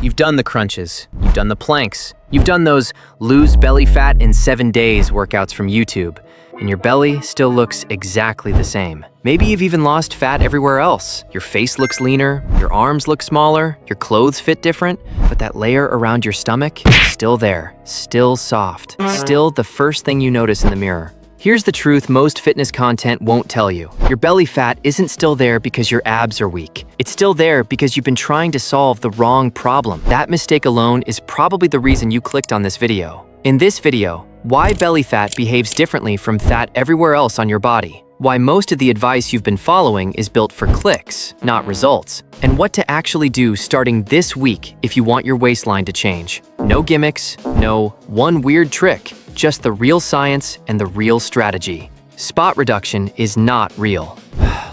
You've done the crunches, you've done the planks, you've done those lose belly fat in 7 days workouts from YouTube, and your belly still looks exactly the same. Maybe you've even lost fat everywhere else. Your face looks leaner, your arms look smaller, your clothes fit different, but that layer around your stomach is still there, still soft, still the first thing you notice in the mirror. Here's the truth most fitness content won't tell you. Your belly fat isn't still there because your abs are weak. It's still there because you've been trying to solve the wrong problem. That mistake alone is probably the reason you clicked on this video. In this video, why belly fat behaves differently from fat everywhere else on your body. Why most of the advice you've been following is built for clicks, not results. And what to actually do starting this week if you want your waistline to change. No gimmicks, no one weird trick. Just the real science and the real strategy. Spot reduction is not real.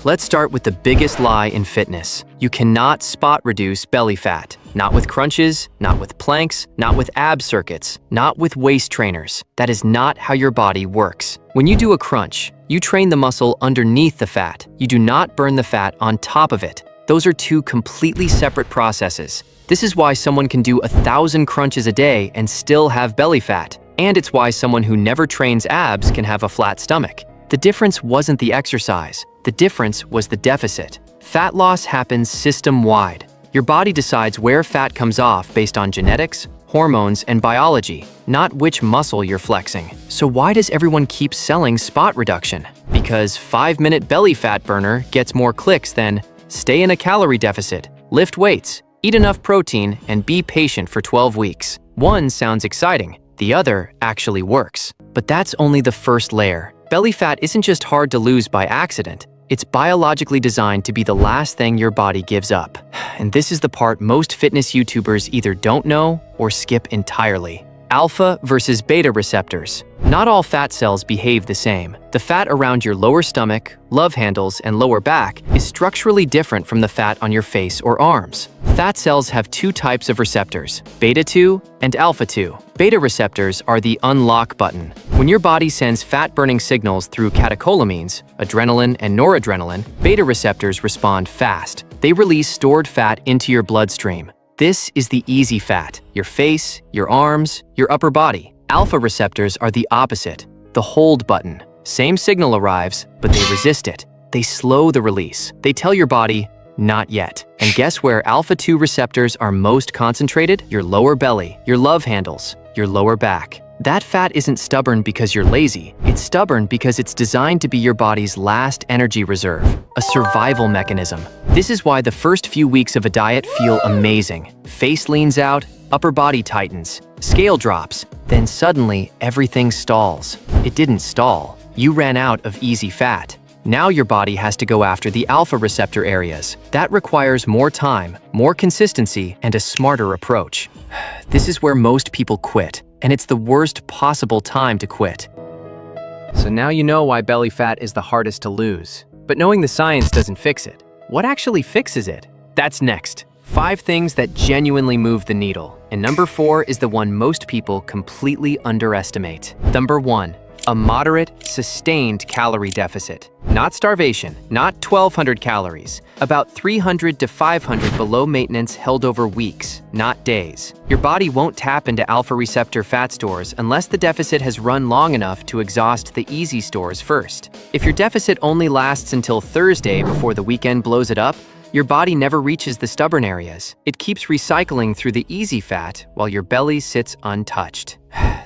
Let's start with the biggest lie in fitness. You cannot spot reduce belly fat. Not with crunches, not with planks, not with ab circuits, not with waist trainers. That is not how your body works. When you do a crunch, you train the muscle underneath the fat. You do not burn the fat on top of it. Those are two completely separate processes. This is why someone can do 1,000 crunches a day and still have belly fat. And it's why someone who never trains abs can have a flat stomach. The difference wasn't the exercise. The difference was the deficit. Fat loss happens system-wide. Your body decides where fat comes off based on genetics, hormones, and biology, not which muscle you're flexing. So why does everyone keep selling spot reduction? Because 5-minute belly fat burner gets more clicks than stay in a calorie deficit, lift weights, eat enough protein, and be patient for 12 weeks. One sounds exciting. The other actually works. But that's only the first layer. Belly fat isn't just hard to lose by accident. It's biologically designed to be the last thing your body gives up. And this is the part most fitness YouTubers either don't know or skip entirely. Alpha versus beta receptors. Not all fat cells behave the same. The fat around your lower stomach, love handles, and lower back is structurally different from the fat on your face or arms. Fat cells have 2 types of receptors, beta-2 and alpha-2. Beta receptors are the unlock button. When your body sends fat-burning signals through catecholamines, adrenaline and noradrenaline, beta receptors respond fast. They release stored fat into your bloodstream. This is the easy fat, your face, your arms, your upper body. Alpha receptors are the opposite, the hold button. Same signal arrives, but they resist it. They slow the release. They tell your body, not yet. And guess where alpha-2 receptors are most concentrated? Your lower belly, your love handles, your lower back. That fat isn't stubborn because you're lazy. It's stubborn because it's designed to be your body's last energy reserve, a survival mechanism. This is why the first few weeks of a diet feel amazing. Face leans out, upper body tightens, scale drops, then suddenly everything stalls. It didn't stall. You ran out of easy fat. Now your body has to go after the alpha receptor areas. That requires more time, more consistency, and a smarter approach. This is where most people quit. And it's the worst possible time to quit. So now you know why belly fat is the hardest to lose. But knowing the science doesn't fix it. What actually fixes it? That's next. 5 things that genuinely move the needle. And number 4 is the one most people completely underestimate. Number 1, a moderate, sustained calorie deficit. Not starvation, not 1,200 calories. About 300 to 500 below maintenance held over weeks, not days. Your body won't tap into alpha receptor fat stores unless the deficit has run long enough to exhaust the easy stores first. If your deficit only lasts until Thursday before the weekend blows it up, your body never reaches the stubborn areas. It keeps recycling through the easy fat while your belly sits untouched.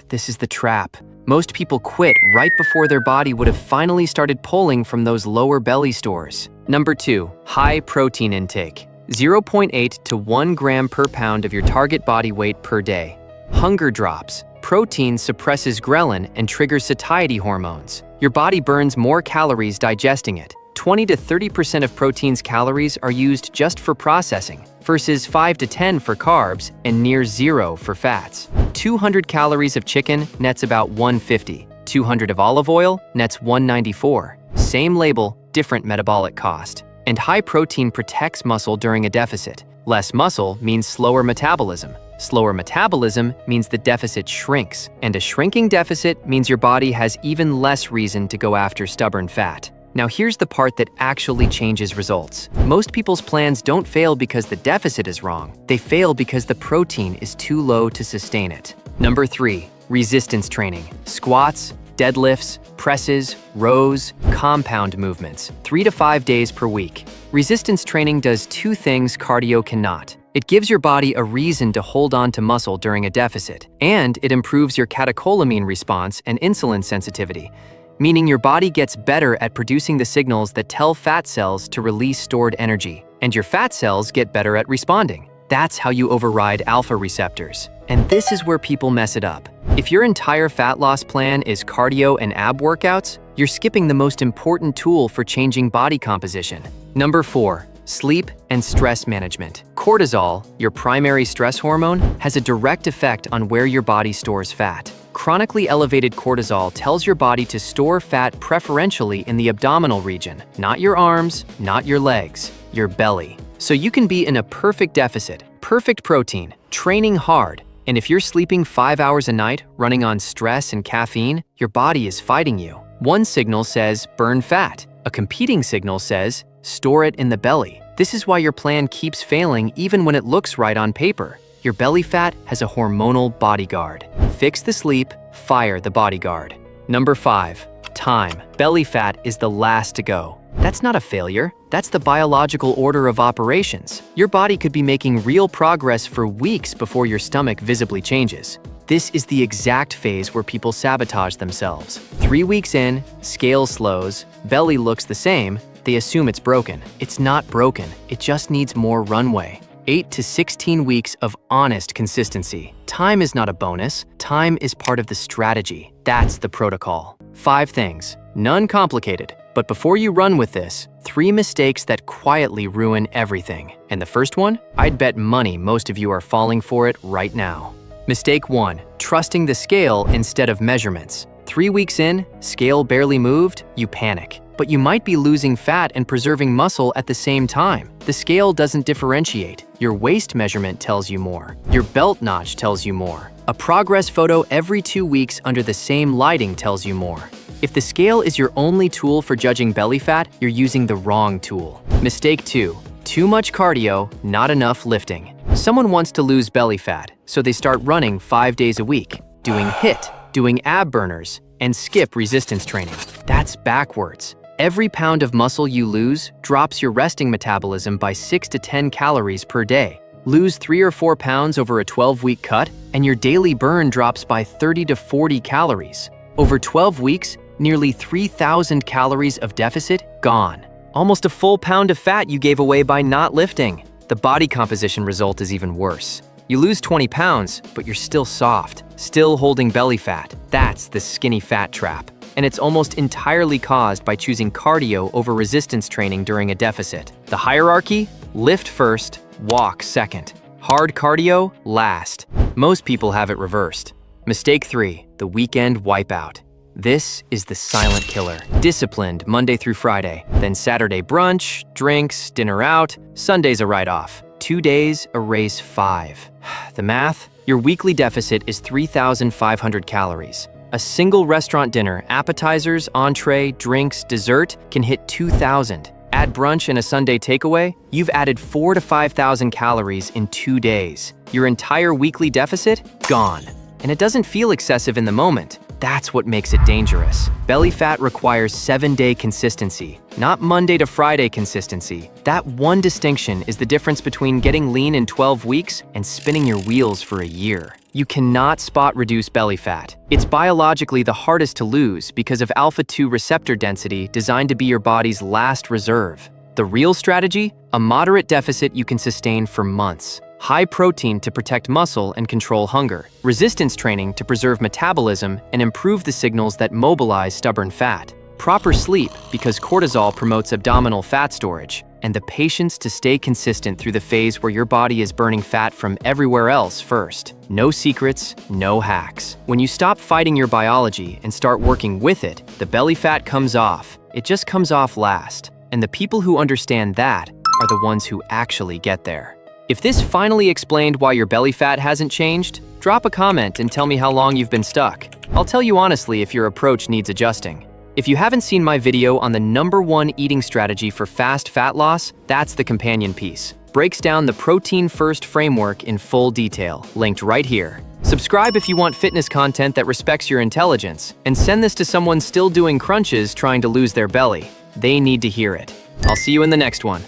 This is the trap. Most people quit right before their body would have finally started pulling from those lower belly stores. Number 2, high protein intake. 0.8 to 1 gram per pound of your target body weight per day. Hunger drops. Protein suppresses ghrelin and triggers satiety hormones. Your body burns more calories digesting it. 20 to 30% of protein's calories are used just for processing, versus 5 to 10 for carbs and near 0 for fats. 200 calories of chicken nets about 150. 200 of olive oil nets 194. Same label, different metabolic cost. And high protein protects muscle during a deficit. Less muscle means slower metabolism. Slower metabolism means the deficit shrinks. And a shrinking deficit means your body has even less reason to go after stubborn fat. Now here's the part that actually changes results. Most people's plans don't fail because the deficit is wrong. They fail because the protein is too low to sustain it. Number 3, resistance training. Squats, deadlifts, presses, rows, compound movements, 3 to 5 days per week. Resistance training does 2 things cardio cannot. It gives your body a reason to hold on to muscle during a deficit, and it improves your catecholamine response and insulin sensitivity, meaning your body gets better at producing the signals that tell fat cells to release stored energy, and your fat cells get better at responding. That's how you override alpha receptors. And this is where people mess it up. If your entire fat loss plan is cardio and ab workouts, you're skipping the most important tool for changing body composition. Number 4, sleep and stress management. Cortisol, your primary stress hormone, has a direct effect on where your body stores fat. Chronically elevated cortisol tells your body to store fat preferentially in the abdominal region, not your arms, not your legs, your belly. So you can be in a perfect deficit, perfect protein, training hard, and if you're sleeping 5 hours a night, running on stress and caffeine, your body is fighting you. One signal says burn fat. A competing signal says store it in the belly. This is why your plan keeps failing even when it looks right on paper. Your belly fat has a hormonal bodyguard. Fix the sleep, fire the bodyguard. Number 5, time. Belly fat is the last to go. That's not a failure. That's the biological order of operations. Your body could be making real progress for weeks before your stomach visibly changes. This is the exact phase where people sabotage themselves. 3 weeks in, scale slows, belly looks the same, they assume it's broken. It's not broken, it just needs more runway. 8 to 16 weeks of honest consistency. Time is not a bonus, time is part of the strategy. That's the protocol. 5 things, none complicated. But before you run with this, 3 mistakes that quietly ruin everything. And the first one? I'd bet money most of you are falling for it right now. Mistake 1, trusting the scale instead of measurements. 3 weeks in, scale barely moved, you panic. But you might be losing fat and preserving muscle at the same time. The scale doesn't differentiate. Your waist measurement tells you more. Your belt notch tells you more. A progress photo every 2 weeks under the same lighting tells you more. If the scale is your only tool for judging belly fat, you're using the wrong tool. Mistake 2, too much cardio, not enough lifting. Someone wants to lose belly fat, so they start running 5 days a week, doing HIIT, doing ab burners, and skip resistance training. That's backwards. Every pound of muscle you lose drops your resting metabolism by 6 to 10 calories per day. Lose 3 or 4 pounds over a 12-week cut, and your daily burn drops by 30 to 40 calories. Over 12 weeks, nearly 3,000 calories of deficit gone. Almost a full pound of fat you gave away by not lifting. The body composition result is even worse. You lose 20 pounds, but you're still soft, still holding belly fat. That's the skinny fat trap. And it's almost entirely caused by choosing cardio over resistance training during a deficit. The hierarchy? Lift first, walk second. Hard cardio, last. Most people have it reversed. Mistake 3, the weekend wipeout. This is the silent killer. Disciplined Monday through Friday, then Saturday brunch, drinks, dinner out, Sunday's a write-off. 2 days, erase 5. The math? Your weekly deficit is 3,500 calories. A single restaurant dinner, appetizers, entree, drinks, dessert can hit 2,000. Add brunch and a Sunday takeaway, you've added 4,000 to 5,000 calories in 2 days. Your entire weekly deficit? Gone. And it doesn't feel excessive in the moment. That's what makes it dangerous. Belly fat requires 7-day consistency, not Monday to Friday consistency. That one distinction is the difference between getting lean in 12 weeks and spinning your wheels for a year. You cannot spot reduce belly fat. It's biologically the hardest to lose because of alpha-2 receptor density designed to be your body's last reserve. The real strategy? A moderate deficit you can sustain for months. High protein to protect muscle and control hunger. Resistance training to preserve metabolism and improve the signals that mobilize stubborn fat. Proper sleep because cortisol promotes abdominal fat storage. And the patience to stay consistent through the phase where your body is burning fat from everywhere else first. No secrets, no hacks. When you stop fighting your biology and start working with it, the belly fat comes off. It just comes off last. And the people who understand that are the ones who actually get there. If this finally explained why your belly fat hasn't changed, drop a comment and tell me how long you've been stuck. I'll tell you honestly if your approach needs adjusting. If you haven't seen my video on the #1 eating strategy for fast fat loss, that's the companion piece. Breaks down the protein-first framework in full detail, linked right here. Subscribe if you want fitness content that respects your intelligence, and send this to someone still doing crunches trying to lose their belly. They need to hear it. I'll see you in the next one.